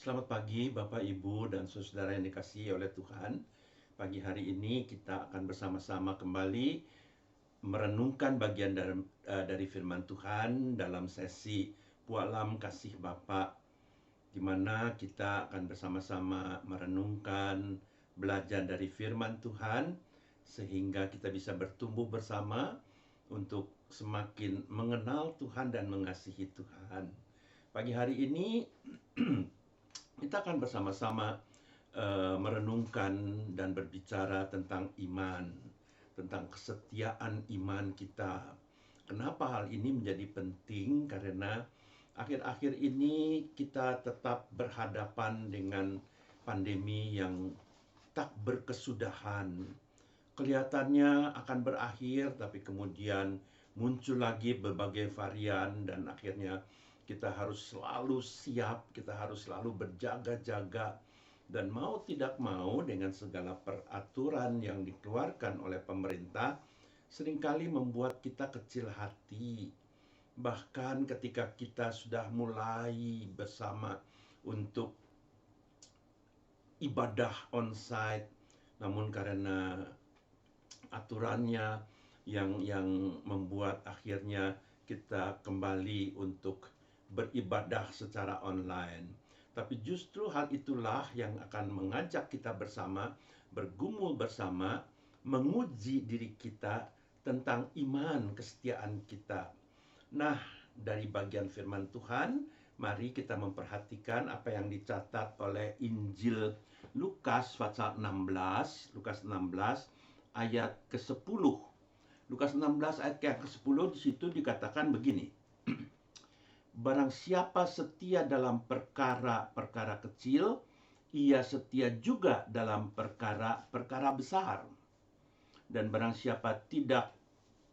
Selamat pagi Bapak, Ibu, dan saudara yang dikasihi oleh Tuhan. Pagi hari ini kita akan bersama-sama kembali merenungkan bagian dari firman Tuhan dalam sesi Pualam Kasih Bapa, di mana kita akan bersama-sama merenungkan, belajar dari firman Tuhan, sehingga kita bisa bertumbuh bersama untuk semakin mengenal Tuhan dan mengasihi Tuhan. Pagi hari ini kita akan bersama-sama merenungkan dan berbicara tentang iman, tentang kesetiaan iman kita. Kenapa hal ini menjadi penting? Karena akhir-akhir ini kita tetap berhadapan dengan pandemi yang tak berkesudahan. Kelihatannya akan berakhir, tapi kemudian muncul lagi berbagai varian, dan akhirnya kita harus selalu siap, kita harus selalu berjaga-jaga, dan mau tidak mau dengan segala peraturan yang dikeluarkan oleh pemerintah seringkali membuat kita kecil hati. Bahkan ketika kita sudah mulai bersama untuk ibadah onsite, namun karena aturannya yang membuat akhirnya kita kembali untuk beribadah secara online. Tapi justru hal itulah yang akan mengajak kita bersama, bergumul bersama, menguji diri kita tentang iman kesetiaan kita. Nah, dari bagian firman Tuhan, mari kita memperhatikan apa yang dicatat oleh Injil Lukas pasal 16, Lukas 16 ayat ke-10. Lukas 16 ayat ke-10 di situ dikatakan begini. Barang siapa setia dalam perkara-perkara kecil, ia setia juga dalam perkara-perkara besar. Dan barang siapa tidak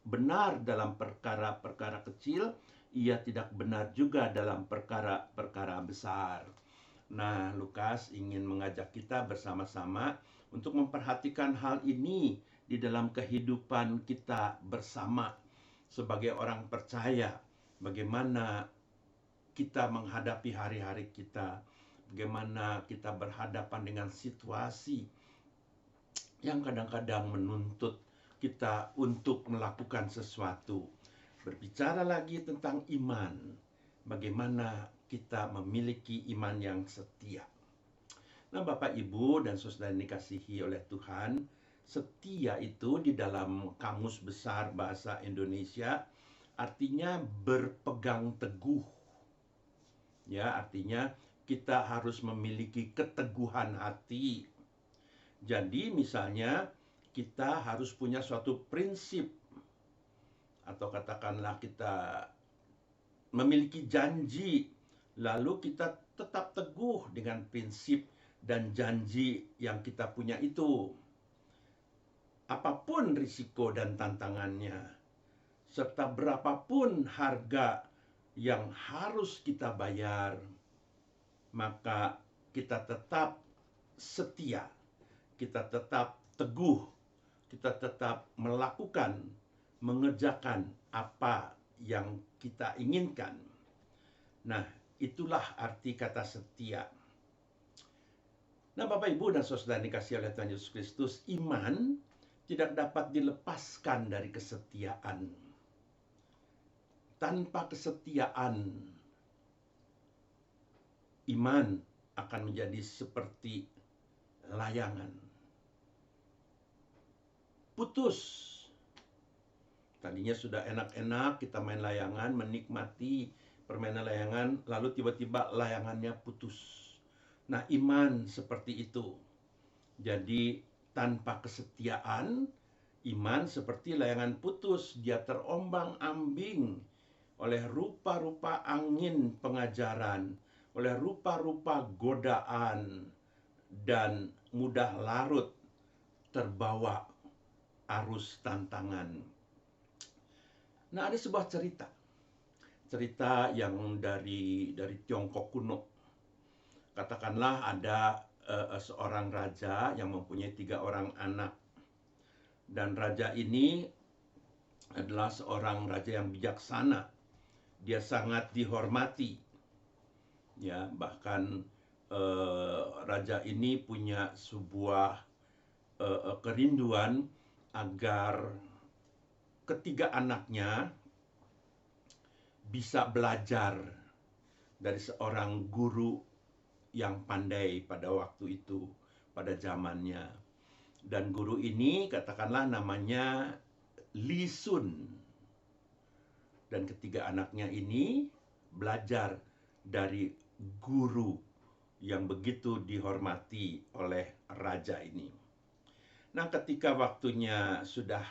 benar dalam perkara-perkara kecil, ia tidak benar juga dalam perkara-perkara besar. Nah, Lukas ingin mengajak kita bersama-sama untuk memperhatikan hal ini di dalam kehidupan kita bersama sebagai orang percaya. Bagaimana kita menghadapi hari-hari kita, bagaimana kita berhadapan dengan situasi yang kadang-kadang menuntut kita untuk melakukan sesuatu. Berbicara lagi tentang iman, bagaimana kita memiliki iman yang setia. Nah, Bapak, Ibu, dan saudara yang dikasihi oleh Tuhan, setia itu di dalam Kamus Besar Bahasa Indonesia artinya berpegang teguh. Ya, artinya kita harus memiliki keteguhan hati. Jadi misalnya kita harus punya suatu prinsip, atau katakanlah kita memiliki janji, lalu kita tetap teguh dengan prinsip dan janji yang kita punya itu. Apapun risiko dan tantangannya, serta berapapun harga yang harus kita bayar, maka kita tetap setia, kita tetap teguh, kita tetap melakukan, mengerjakan apa yang kita inginkan. Nah, itulah arti kata setia. Nah, Bapak, Ibu, dan saudara dikasihi oleh Tuhan Yesus Kristus, iman tidak dapat dilepaskan dari kesetiaan. Tanpa kesetiaan, iman akan menjadi seperti layangan. Putus. Tadinya sudah enak-enak kita main layangan, menikmati permainan layangan, lalu tiba-tiba layangannya putus. Nah, iman seperti itu. Jadi tanpa kesetiaan, iman seperti layangan putus. Dia terombang-ambing oleh rupa-rupa angin pengajaran, oleh rupa-rupa godaan, dan mudah larut terbawa arus tantangan. Nah, ada sebuah cerita yang dari Tiongkok kuno. Katakanlah ada seorang raja yang mempunyai 3 orang anak, dan raja ini adalah seorang raja yang bijaksana. Dia sangat dihormati, ya, bahkan raja ini punya sebuah kerinduan agar ketiga anaknya bisa belajar dari seorang guru yang pandai pada waktu itu, pada zamannya. Dan guru ini katakanlah namanya Li Sun. Dan ketiga anaknya ini belajar dari guru yang begitu dihormati oleh raja ini. Nah, ketika waktunya sudah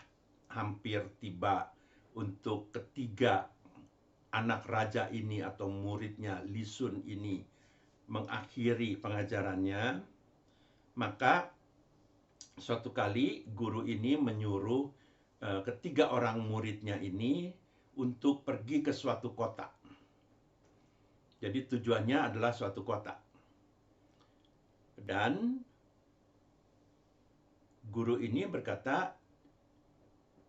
hampir tiba untuk ketiga anak raja ini atau muridnya Li Sun ini mengakhiri pengajarannya, maka suatu kali guru ini menyuruh ketiga orang muridnya ini untuk pergi ke suatu kota. Jadi tujuannya adalah suatu kota. Dan guru ini berkata,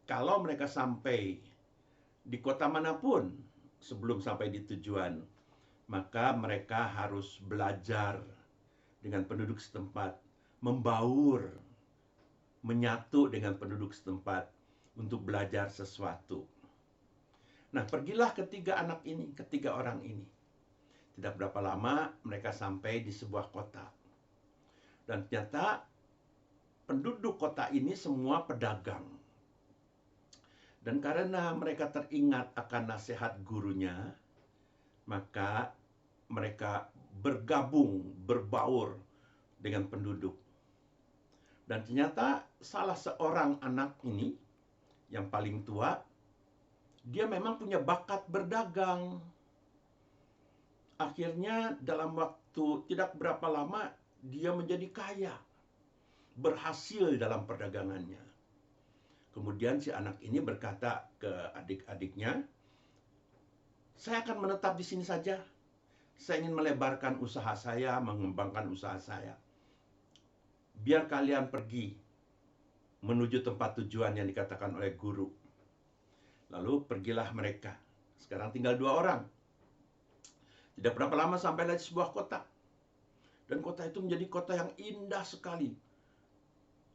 kalau mereka sampai di kota manapun sebelum sampai di tujuan, maka mereka harus belajar dengan penduduk setempat, membaur, menyatu dengan penduduk setempat untuk belajar sesuatu. Nah, pergilah ketiga anak ini, ketiga orang ini. Tidak berapa lama mereka sampai di sebuah kota. Dan ternyata penduduk kota ini semua pedagang. Dan karena mereka teringat akan nasihat gurunya, maka mereka bergabung, berbaur dengan penduduk. Dan ternyata salah seorang anak ini, yang paling tua, dia memang punya bakat berdagang. Akhirnya dalam waktu tidak berapa lama, dia menjadi kaya, berhasil dalam perdagangannya. Kemudian si anak ini berkata ke adik-adiknya, saya akan menetap di sini saja. Saya ingin melebarkan usaha saya, mengembangkan usaha saya. Biar kalian pergi menuju tempat tujuan yang dikatakan oleh guru. Lalu pergilah mereka. Sekarang tinggal 2 orang. Tidak berapa lama sampailah di sebuah kota. Dan kota itu menjadi kota yang indah sekali.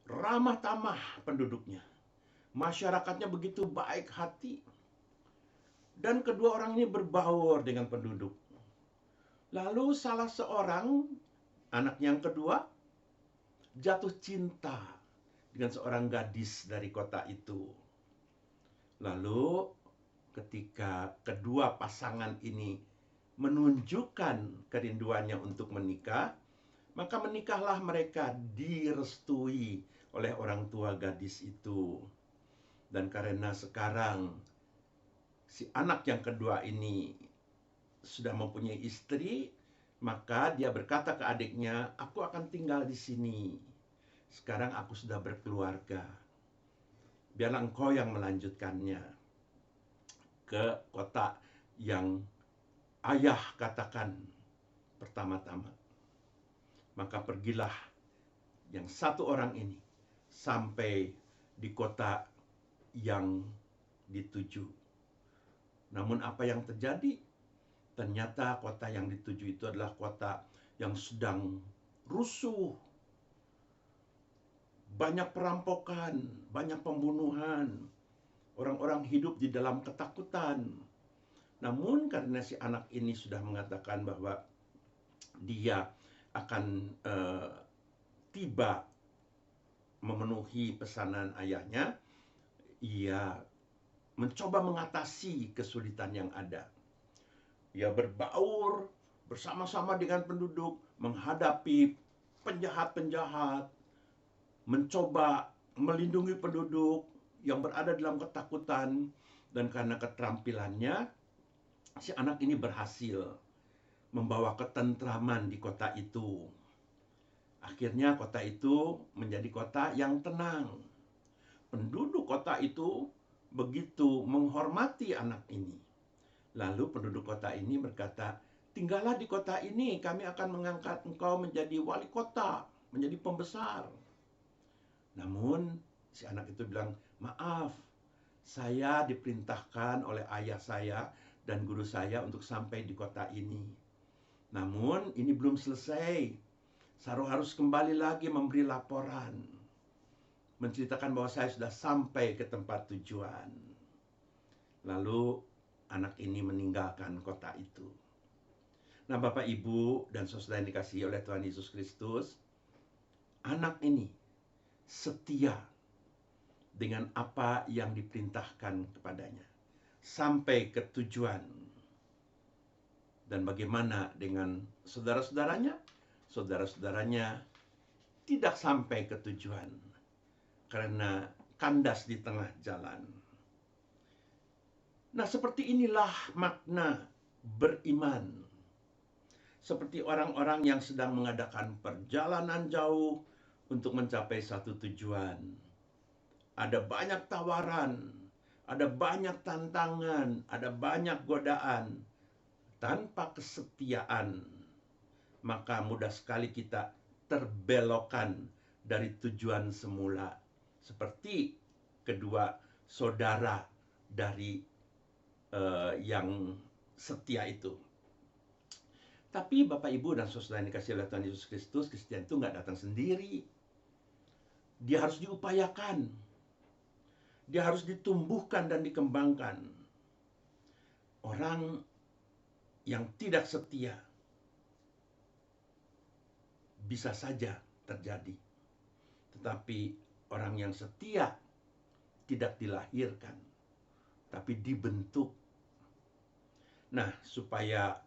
Ramah tamah penduduknya. Masyarakatnya begitu baik hati. Dan kedua orang ini berbaur dengan penduduk. Lalu salah seorang, anak yang kedua, jatuh cinta dengan seorang gadis dari kota itu. Lalu ketika kedua pasangan ini menunjukkan kerinduannya untuk menikah, maka menikahlah mereka, direstui oleh orang tua gadis itu. Dan karena sekarang si anak yang kedua ini sudah mempunyai istri, maka dia berkata ke adiknya, aku akan tinggal di sini. Sekarang aku sudah berkeluarga. Biarlah engkau yang melanjutkannya ke kota yang ayah katakan pertama-tama. Maka pergilah yang satu orang ini sampai di kota yang dituju. Namun apa yang terjadi? Ternyata kota yang dituju itu adalah kota yang sedang rusuh. Banyak perampokan, banyak pembunuhan. Orang-orang hidup di dalam ketakutan. Namun karena si anak ini sudah mengatakan bahwa dia akan tiba memenuhi pesanan ayahnya, ia mencoba mengatasi kesulitan yang ada. Ia berbaur bersama-sama dengan penduduk, menghadapi penjahat-penjahat, mencoba melindungi penduduk yang berada dalam ketakutan. Dan karena keterampilannya, si anak ini berhasil membawa ketentraman di kota itu. Akhirnya kota itu menjadi kota yang tenang. Penduduk kota itu begitu menghormati anak ini. Lalu penduduk kota ini berkata, tinggallah di kota ini, kami akan mengangkat engkau menjadi wali kota, menjadi pembesar. Namun si anak itu bilang, maaf, saya diperintahkan oleh ayah saya dan guru saya untuk sampai di kota ini. Namun ini belum selesai. Saru harus kembali lagi memberi laporan, menceritakan bahwa saya sudah sampai ke tempat tujuan. Lalu anak ini meninggalkan kota itu. Nah, Bapak, Ibu, dan saudara yang dikasihi oleh Tuhan Yesus Kristus, anak ini setia dengan apa yang diperintahkan kepadanya sampai ke tujuan. Dan bagaimana dengan saudara-saudaranya? Saudara-saudaranya tidak sampai ke tujuan karena kandas di tengah jalan. Nah, seperti inilah makna beriman. Seperti orang-orang yang sedang mengadakan perjalanan jauh untuk mencapai satu tujuan. Ada banyak tawaran, ada banyak tantangan, ada banyak godaan. Tanpa kesetiaan, maka mudah sekali kita terbelokkan dari tujuan semula. Seperti kedua saudara dari yang setia itu. Tapi Bapak, Ibu, dan saudara yang dikasihi oleh Tuhan Yesus Kristus, Kristen itu nggak datang sendiri. Dia harus diupayakan. Dia harus ditumbuhkan dan dikembangkan. Orang yang tidak setia bisa saja terjadi. Tetapi orang yang setia tidak dilahirkan, tapi dibentuk. Nah, supaya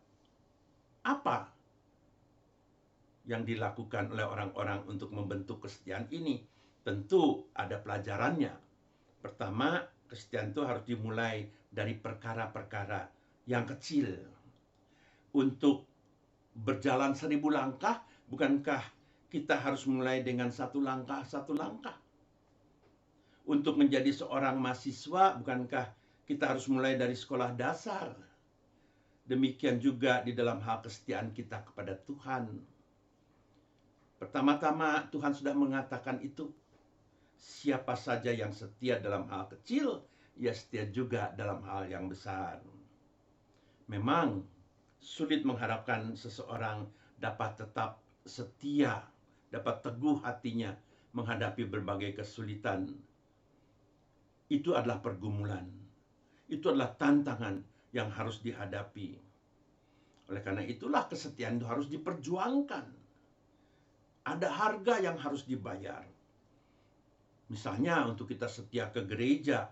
apa yang dilakukan oleh orang-orang untuk membentuk kesetiaan ini? Tentu ada pelajarannya. Pertama, kesetiaan itu harus dimulai dari perkara-perkara yang kecil. Untuk berjalan 1000 langkah, bukankah kita harus mulai dengan satu langkah? Untuk menjadi seorang mahasiswa, bukankah kita harus mulai dari sekolah dasar? Demikian juga di dalam hal kesetiaan kita kepada Tuhan. Pertama-tama Tuhan sudah mengatakan itu. Siapa saja yang setia dalam hal kecil, ia setia juga dalam hal yang besar. Memang sulit mengharapkan seseorang dapat tetap setia, dapat teguh hatinya menghadapi berbagai kesulitan. Itu adalah pergumulan. Itu adalah tantangan yang harus dihadapi. Oleh karena itulah kesetiaan itu harus diperjuangkan. Ada harga yang harus dibayar. Misalnya untuk kita setia ke gereja,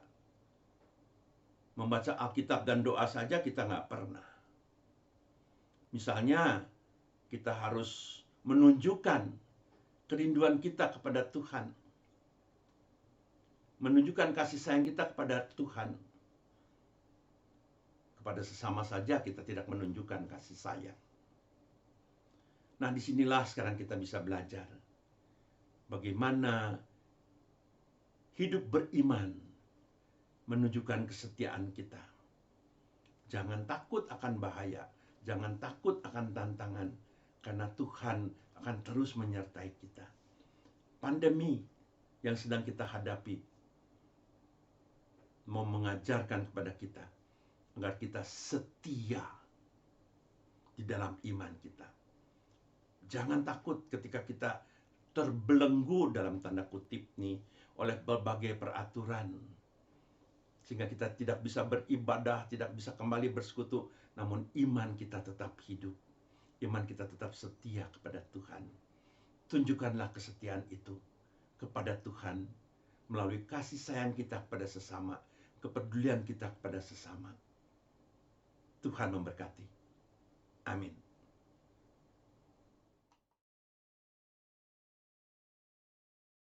membaca Alkitab dan doa saja kita nggak pernah. Misalnya kita harus menunjukkan kerinduan kita kepada Tuhan, menunjukkan kasih sayang kita kepada Tuhan. Kepada sesama saja kita tidak menunjukkan kasih sayang. Nah, disinilah sekarang kita bisa belajar bagaimana hidup beriman menunjukkan kesetiaan kita. Jangan takut akan bahaya, jangan takut akan tantangan, karena Tuhan akan terus menyertai kita. Pandemi yang sedang kita hadapi mau mengajarkan kepada kita agar kita setia di dalam iman kita. Jangan takut ketika kita terbelenggu dalam tanda kutip nih oleh berbagai peraturan, sehingga kita tidak bisa beribadah, tidak bisa kembali bersekutu, namun iman kita tetap hidup. Iman kita tetap setia kepada Tuhan. Tunjukkanlah kesetiaan itu kepada Tuhan melalui kasih sayang kita kepada sesama, kepedulian kita kepada sesama. Tuhan memberkati. Amin.